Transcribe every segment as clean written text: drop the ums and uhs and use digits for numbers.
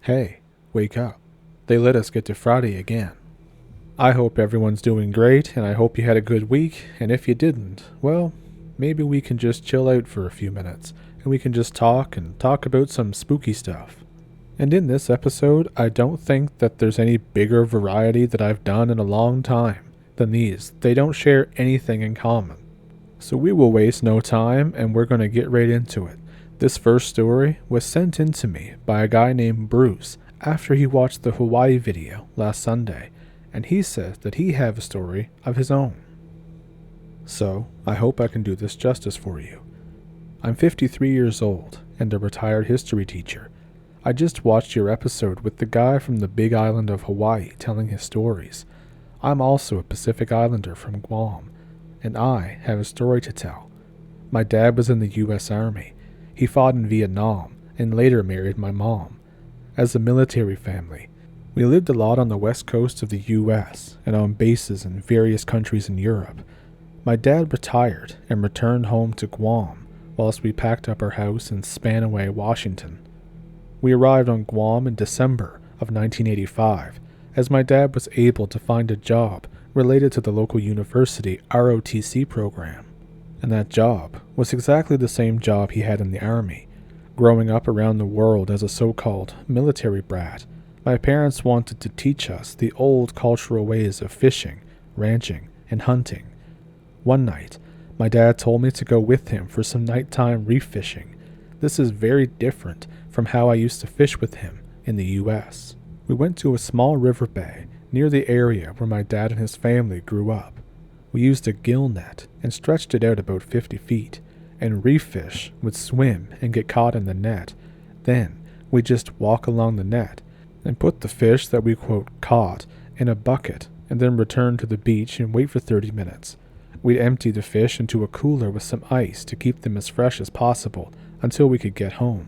Hey, wake up. They let us get to Friday again. I hope everyone's doing great, and I hope you had a good week, and if you didn't, well, maybe we can just chill out for a few minutes, and we can just talk about some spooky stuff. And in this episode, I don't think that there's any bigger variety that I've done in a long time than these. They don't share anything in common. So we will waste no time, and we're going to get right into it. This first story was sent in to me by a guy named Bruce after he watched the Hawaii video last Sunday, and he says that he have a story of his own. So, I hope I can do this justice for you. I'm 53 years old and a retired history teacher. I just watched your episode with the guy from the big island of Hawaii telling his stories. I'm also a Pacific Islander from Guam, and I have a story to tell. My dad was in the U.S. Army. He fought in Vietnam and later married my mom. As a military family, we lived a lot on the west coast of the U.S. and on bases in various countries in Europe. My dad retired and returned home to Guam whilst we packed up our house in Spanaway, Washington. We arrived on Guam in December of 1985, as my dad was able to find a job related to the local university ROTC program. And that job was exactly the same job he had in the Army. Growing up around the world as a so-called military brat, my parents wanted to teach us the old cultural ways of fishing, ranching, and hunting. One night, my dad told me to go with him for some nighttime reef fishing. This is very different from how I used to fish with him in the U.S. We went to a small river bay near the area where my dad and his family grew up. We used a gill net and stretched it out about 50 feet, and reef fish would swim and get caught in the net. Then we'd just walk along the net and put the fish that we, quote, caught in a bucket and then return to the beach and wait for 30 minutes. We'd empty the fish into a cooler with some ice to keep them as fresh as possible until we could get home.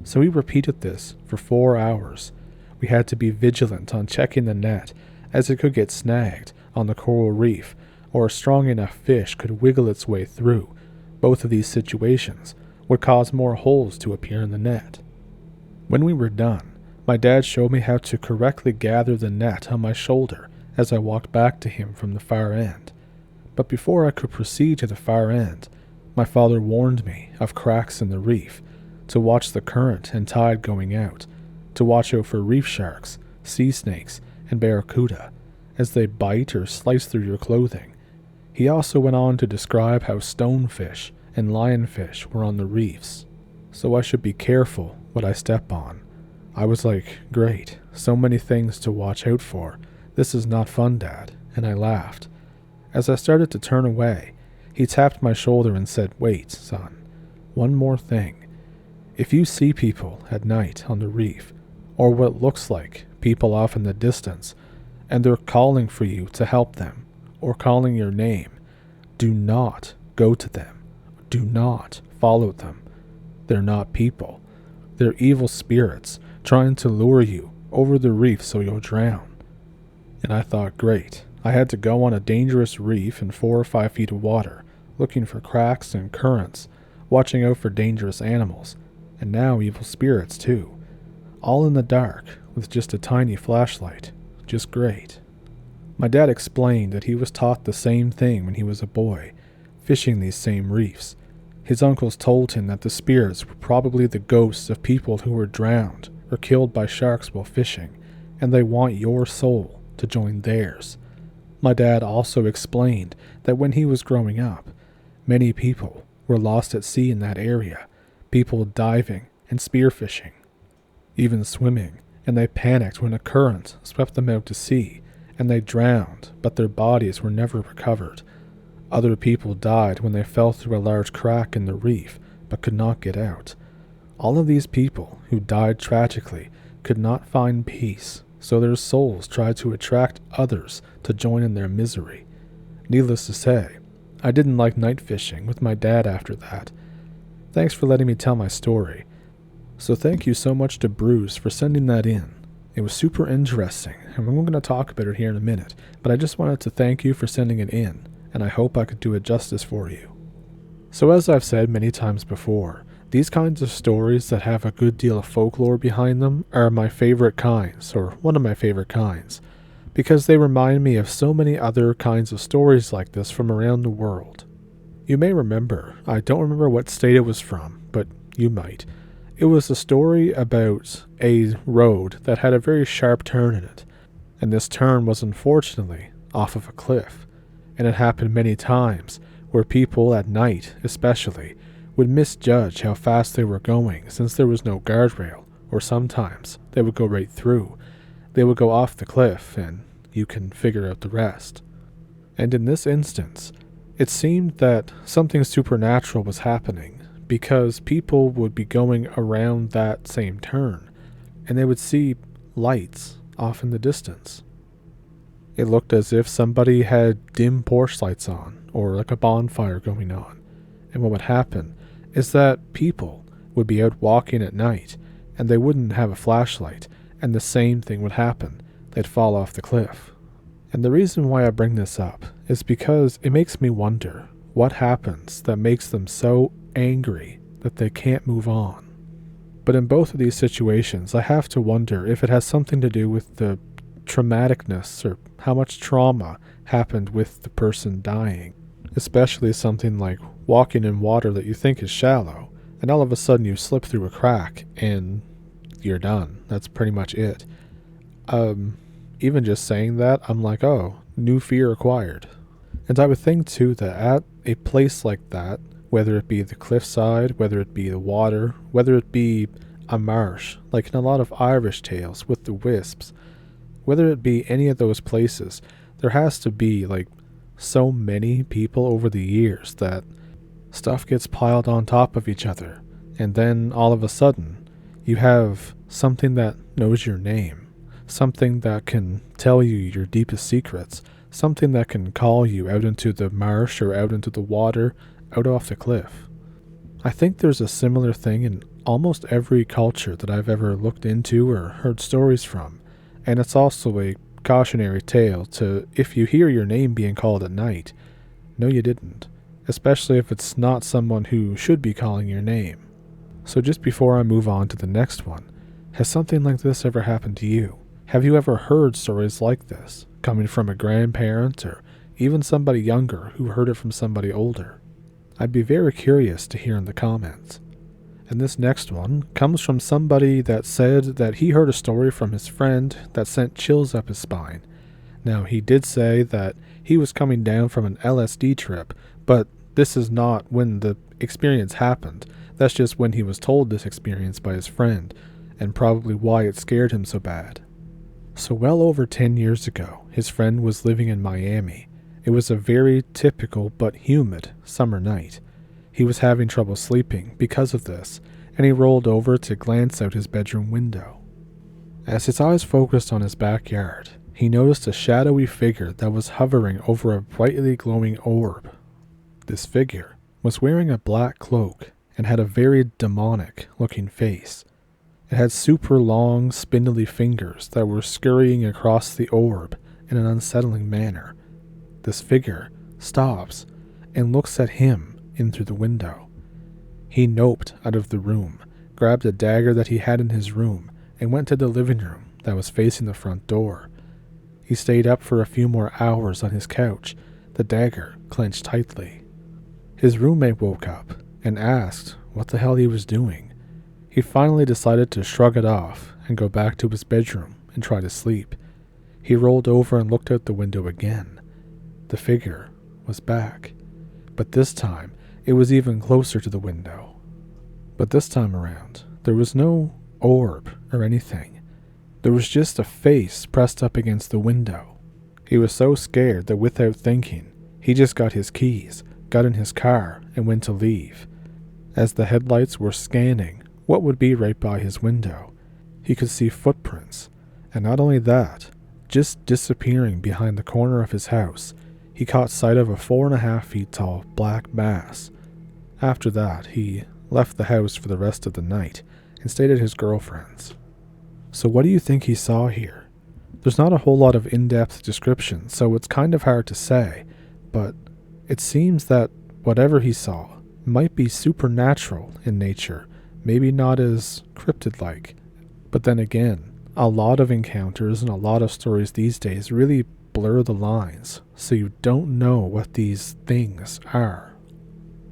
So we repeated this for 4 hours. We had to be vigilant on checking the net, as it could get snagged on the coral reef, or a strong enough fish could wiggle its way through. Both of these situations would cause more holes to appear in the net. When we were done, my dad showed me how to correctly gather the net on my shoulder as I walked back to him from the far end. But before I could proceed to the far end, my father warned me of cracks in the reef, to watch the current and tide going out, to watch out for reef sharks, sea snakes, and barracuda, as they bite or slice through your clothing. He also went on to describe how stonefish and lionfish were on the reefs, so I should be careful what I step on. I was like, great, so many things to watch out for. This is not fun, Dad, and I laughed. As I started to turn away, he tapped my shoulder and said, wait, son, one more thing. If you see people at night on the reef, or what looks like people off in the distance, and they're calling for you to help them, or calling your name, do not go to them. Do not follow them. They're not people. They're evil spirits trying to lure you over the reef so you'll drown. And I thought, great. I had to go on a dangerous reef in 4 or 5 feet of water, looking for cracks and currents, watching out for dangerous animals, and now evil spirits too. All in the dark, with just a tiny flashlight. Just great. My dad explained that he was taught the same thing when he was a boy, fishing these same reefs. His uncles told him that the spirits were probably the ghosts of people who were drowned or killed by sharks while fishing, and they want your soul to join theirs. My dad also explained that when he was growing up, many people were lost at sea in that area, people diving and spearfishing, even swimming, and they panicked when a current swept them out to sea, and they drowned, but their bodies were never recovered. Other people died when they fell through a large crack in the reef, but could not get out. All of these people who died tragically could not find peace, so their souls tried to attract others to join in their misery. Needless to say, I didn't like night fishing with my dad after that. Thanks for letting me tell my story. So thank you so much to Bruce for sending that in. It was super interesting, and we're going to talk about it here in a minute, but I just wanted to thank you for sending it in, and I hope I could do it justice for you. So as I've said many times before, These kinds of stories that have a good deal of folklore behind them are my favorite kinds, or one of my favorite kinds, because they remind me of so many other kinds of stories like this from around the world. You may remember, I don't remember what state it was from, but you might. It was a story about a road that had a very sharp turn in it, and this turn was unfortunately off of a cliff, and it happened many times where people at night especially would misjudge how fast they were going since there was no guardrail, or sometimes they would go right through. They would go off the cliff, and you can figure out the rest. And in this instance, it seemed that something supernatural was happening, because people would be going around that same turn, and they would see lights off in the distance. It looked as if somebody had dim porch lights on, or like a bonfire going on. And what would happen is that people would be out walking at night, and they wouldn't have a flashlight, and the same thing would happen. They'd fall off the cliff. And the reason why I bring this up is because it makes me wonder what happens that makes them so angry that they can't move on. But in both of these situations, I have to wonder if it has something to do with the traumaticness or how much trauma happened with the person dying. Especially something like walking in water that you think is shallow, and all of a sudden you slip through a crack and you're done. That's pretty much it. Even just saying that, I'm like, oh, new fear acquired. And I would think too that at a place like that, whether it be the cliffside, whether it be the water, whether it be a marsh, like in a lot of Irish tales with the wisps, whether it be any of those places, there has to be like so many people over the years that stuff gets piled on top of each other, and then all of a sudden you have something that knows your name, something that can tell you your deepest secrets, something that can call you out into the marsh or out into the water, out off the cliff. I think there's a similar thing in almost every culture that I've ever looked into or heard stories from, and it's also a cautionary tale to, if you hear your name being called at night, no you didn't, especially if it's not someone who should be calling your name. So just before I move on to the next one, has something like this ever happened to you? Have you ever heard stories like this, coming from a grandparent or even somebody younger who heard it from somebody older? I'd be very curious to hear in the comments. And this next one comes from somebody that said that he heard a story from his friend that sent chills up his spine. Now, he did say that he was coming down from an LSD trip, but this is not when the experience happened. That's just when he was told this experience by his friend, and probably why it scared him so bad. So well over 10 years ago, his friend was living in Miami. It was a very typical but humid summer night. He was having trouble sleeping because of this, and he rolled over to glance out his bedroom window. As his eyes focused on his backyard, he noticed a shadowy figure that was hovering over a brightly glowing orb. This figure was wearing a black cloak and had a very demonic-looking face. It had super long, spindly fingers that were scurrying across the orb in an unsettling manner. This figure stops and looks at him in through the window. He noped out of the room, grabbed a dagger that he had in his room, and went to the living room that was facing the front door. He stayed up for a few more hours on his couch, the dagger clenched tightly. His roommate woke up and asked what the hell he was doing. He finally decided to shrug it off and go back to his bedroom and try to sleep. He rolled over and looked out the window again. The figure was back, but this time it was even closer to the window. But this time around, there was no orb or anything. There was just a face pressed up against the window. He was so scared that without thinking, he just got his keys, got in his car, and went to leave. As the headlights were scanning what would be right by his window, he could see footprints, and not only that, just disappearing behind the corner of his house, he caught sight of a 4.5 feet tall black mass. After that, he left the house for the rest of the night and stayed at his girlfriend's. So what do you think he saw here? There's not a whole lot of in-depth description, so it's kind of hard to say, but it seems that whatever he saw, might be supernatural in nature, maybe not as cryptid-like. But then again, a lot of encounters and a lot of stories these days really blur the lines, so you don't know what these things are.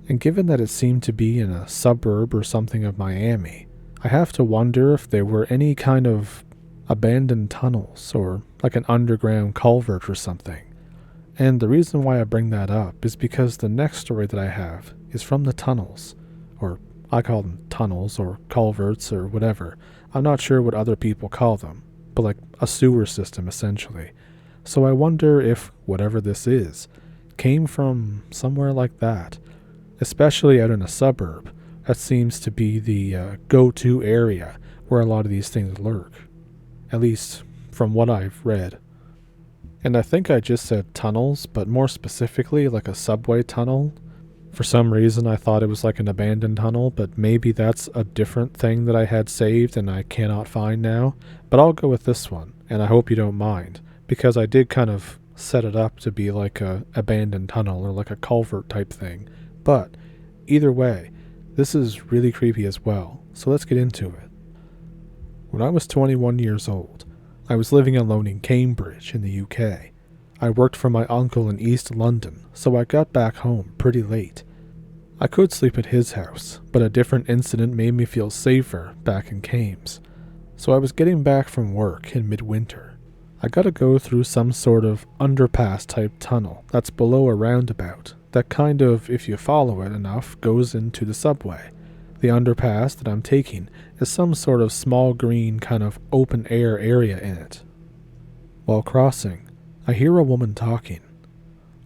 And given that it seemed to be in a suburb or something of Miami, I have to wonder if there were any kind of abandoned tunnels or like an underground culvert or something. And the reason why I bring that up is because the next story that I have is from the tunnels, or I call them tunnels or culverts or whatever. I'm not sure what other people call them, but like a sewer system essentially. So I wonder if whatever this is came from somewhere like that, especially out in a suburb. That seems to be the go-to area where a lot of these things lurk, at least from what I've read. And I think I just said tunnels, but more specifically like a subway tunnel. For some reason I thought it was like an abandoned tunnel, but maybe that's a different thing that I had saved and I cannot find now. But I'll go with this one, and I hope you don't mind, because I did kind of set it up to be like a abandoned tunnel or like a culvert type thing. But either way, this is really creepy as well, so let's get into it. When I was 21 years old, I was living alone in Cambridge in the UK. I worked for my uncle in East London, so I got back home pretty late. I could sleep at his house, but a different incident made me feel safer back in Cames. So I was getting back from work in midwinter. I gotta go through some sort of underpass type tunnel that's below a roundabout that kind of, if you follow it enough, goes into the subway. The underpass that I'm taking is some sort of small green kind of open air area in it. While crossing, I hear a woman talking.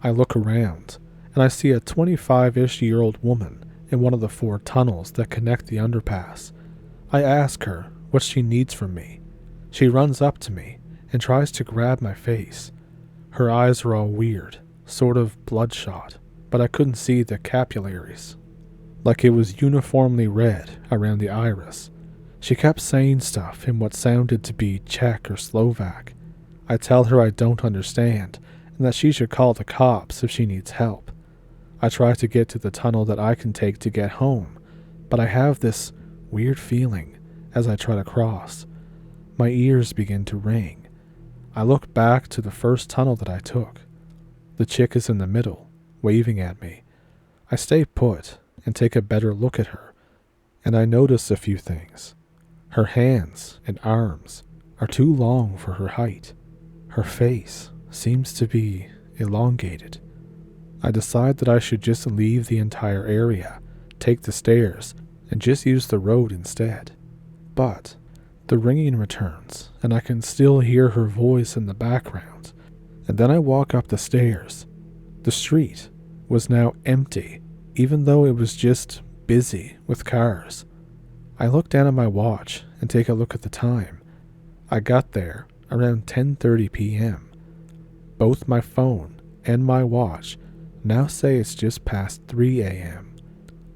I look around, and I see a 25-ish-year-old woman in one of the 4 tunnels that connect the underpass. I ask her what she needs from me. She runs up to me and tries to grab my face. Her eyes are all weird, sort of bloodshot, but I couldn't see the capillaries. Like it was uniformly red around the iris. She kept saying stuff in what sounded to be Czech or Slovak. I tell her I don't understand, and that she should call the cops if she needs help. I try to get to the tunnel that I can take to get home, but I have this weird feeling as I try to cross. My ears begin to ring. I look back to the first tunnel that I took. The chick is in the middle, waving at me. I stay put and take a better look at her, and I notice a few things. Her hands and arms are too long for her height. Her face seems to be elongated. I decide that I should just leave the entire area, take the stairs, and just use the road instead. But the ringing returns, and I can still hear her voice in the background. And then I walk up the stairs. The street was now empty, even though it was just busy with cars. I look down at my watch and take a look at the time. I got there around 10:30 p.m. Both my phone and my watch now say it's just past 3 a.m.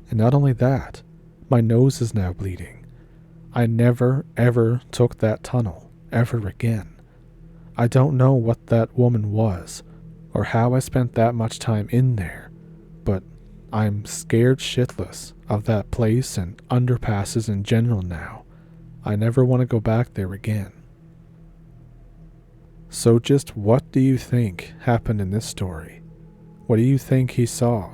And not only that, my nose is now bleeding. I never ever took that tunnel ever again. I don't know what that woman was or how I spent that much time in there, but I'm scared shitless of that place and underpasses in general now. I never want to go back there again. So just what do you think happened in this story? What do you think he saw?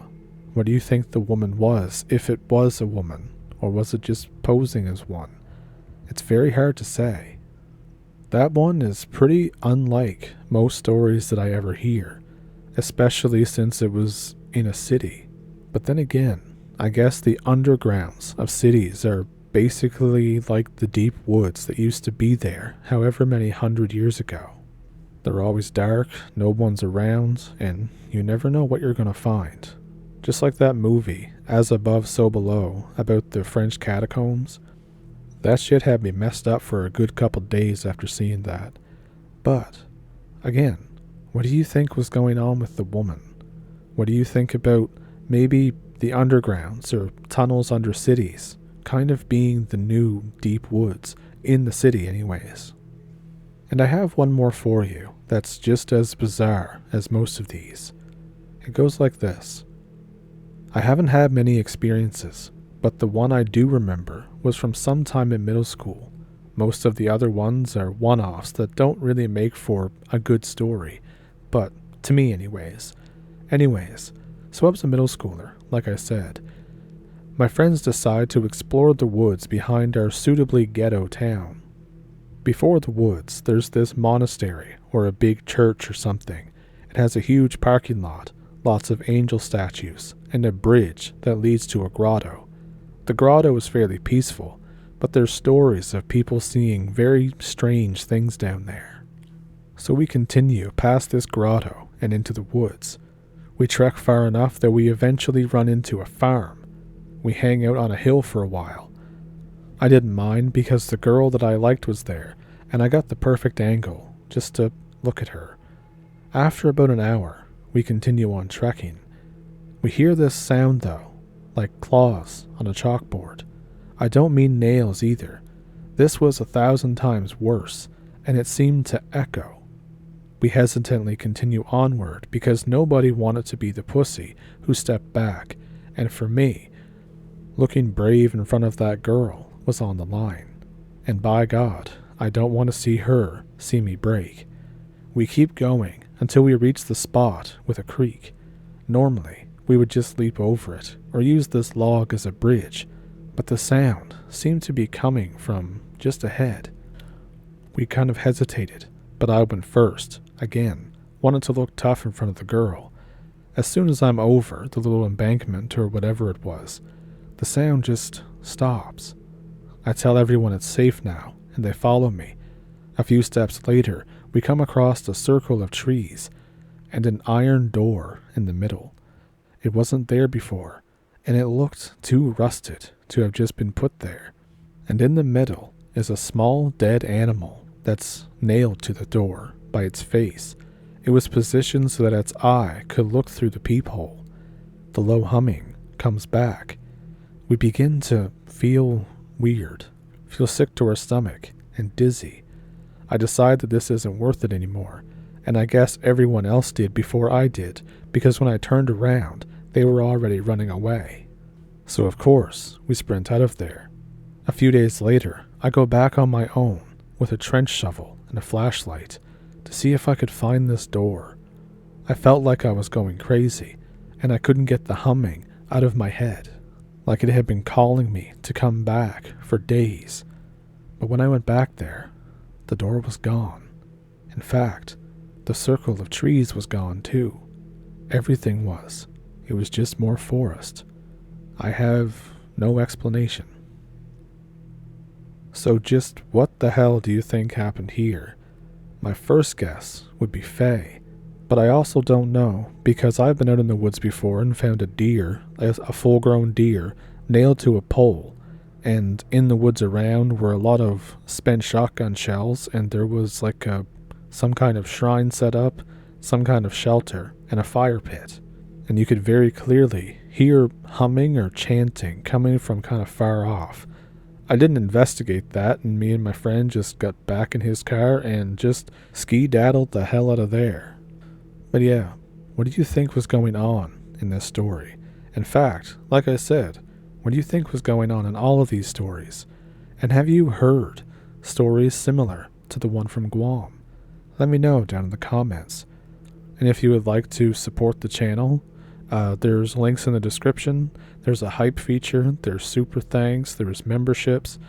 What do you think the woman was, if it was a woman, or was it just posing as one? It's very hard to say. That one is pretty unlike most stories that I ever hear, especially since it was in a city. But then again, I guess the undergrounds of cities are basically like the deep woods that used to be there however many 100 years ago. They're always dark, no one's around, and you never know what you're gonna find. Just like that movie, As Above, So Below, about the French catacombs. That shit had me messed up for a good couple days after seeing that. But, again, what do you think was going on with the woman? What do you think about maybe the undergrounds or tunnels under cities kind of being the new deep woods, in the city anyways? And I have one more for you that's just as bizarre as most of these. It goes like this. I haven't had many experiences, but the one I do remember was from some time in middle school. Most of the other ones are one-offs that don't really make for a good story, but to me anyways. So I was a middle schooler, like I said. My friends decide to explore the woods behind our suitably ghetto town. Before the woods, there's this monastery or a big church or something. It has a huge parking lot, lots of angel statues, and a bridge that leads to a grotto. The grotto is fairly peaceful, but there's stories of people seeing very strange things down there. So we continue past this grotto and into the woods. We trek far enough that we eventually run into a farm. We hang out on a hill for a while. I didn't mind because the girl that I liked was there, and I got the perfect angle just to look at her. After about an hour, we continue on trekking. We hear this sound though, like claws on a chalkboard. I don't mean nails either. This was 1,000 times worse, and it seemed to echo. We hesitantly continue onward because nobody wanted to be the pussy who stepped back, and for me, looking brave in front of that girl was on the line. And by God, I don't want to see her see me break. We keep going until we reach the spot with a creek. Normally, we would just leap over it or use this log as a bridge, but the sound seemed to be coming from just ahead. We kind of hesitated, but I went first, again, wanted to look tough in front of the girl. As soon as I'm over the little embankment or whatever it was, the sound just stops. I tell everyone it's safe now, and they follow me. A few steps later, we come across a circle of trees and an iron door in the middle. It wasn't there before, and it looked too rusted to have just been put there. And in the middle is a small dead animal that's nailed to the door by its face. It was positioned so that its eye could look through the peephole. The low humming comes back. We begin to feel weird, feel sick to our stomach, and dizzy. I decide that this isn't worth it anymore, and I guess everyone else did before I did, because when I turned around, they were already running away. So of course, we sprint out of there. A few days later, I go back on my own with a trench shovel and a flashlight to see if I could find this door. I felt like I was going crazy, and I couldn't get the humming out of my head, like it had been calling me to come back for days. But when I went back there, the door was gone. In fact, the circle of trees was gone too. Everything was. It was just more forest. I have no explanation. So just what the hell do you think happened here? My first guess would be Fae, but I also don't know because I've been out in the woods before and found a deer, a full-grown deer, nailed to a pole, and in the woods around were a lot of spent shotgun shells, and there was like some kind of shrine set up, some kind of shelter, and a fire pit. And you could very clearly hear humming or chanting coming from kind of far off. I didn't investigate that, and me and my friend just got back in his car and just ski-daddled the hell out of there. But yeah, what do you think was going on in this story? In fact, like I said, what do you think was going on in all of these stories? And have you heard stories similar to the one from Guam? Let me know down in the comments. And if you would like to support the channel, there's links in the description. There's a hype feature, there's super thanks, there's memberships,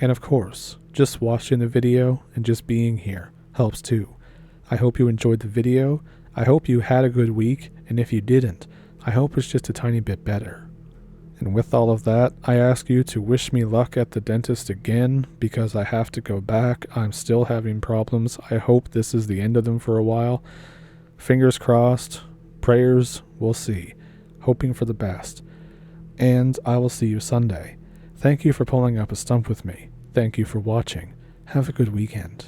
and of course, just watching the video and just being here helps too. I hope you enjoyed the video. I hope you had a good week, and if you didn't, I hope it's just a tiny bit better. And with all of that, I ask you to wish me luck at the dentist again because I have to go back. I'm still having problems. I hope this is the end of them for a while. Fingers crossed, prayers, we'll see. Hoping for the best. And I will see you Sunday. Thank you for pulling up a stump with me. Thank you for watching. Have a good weekend.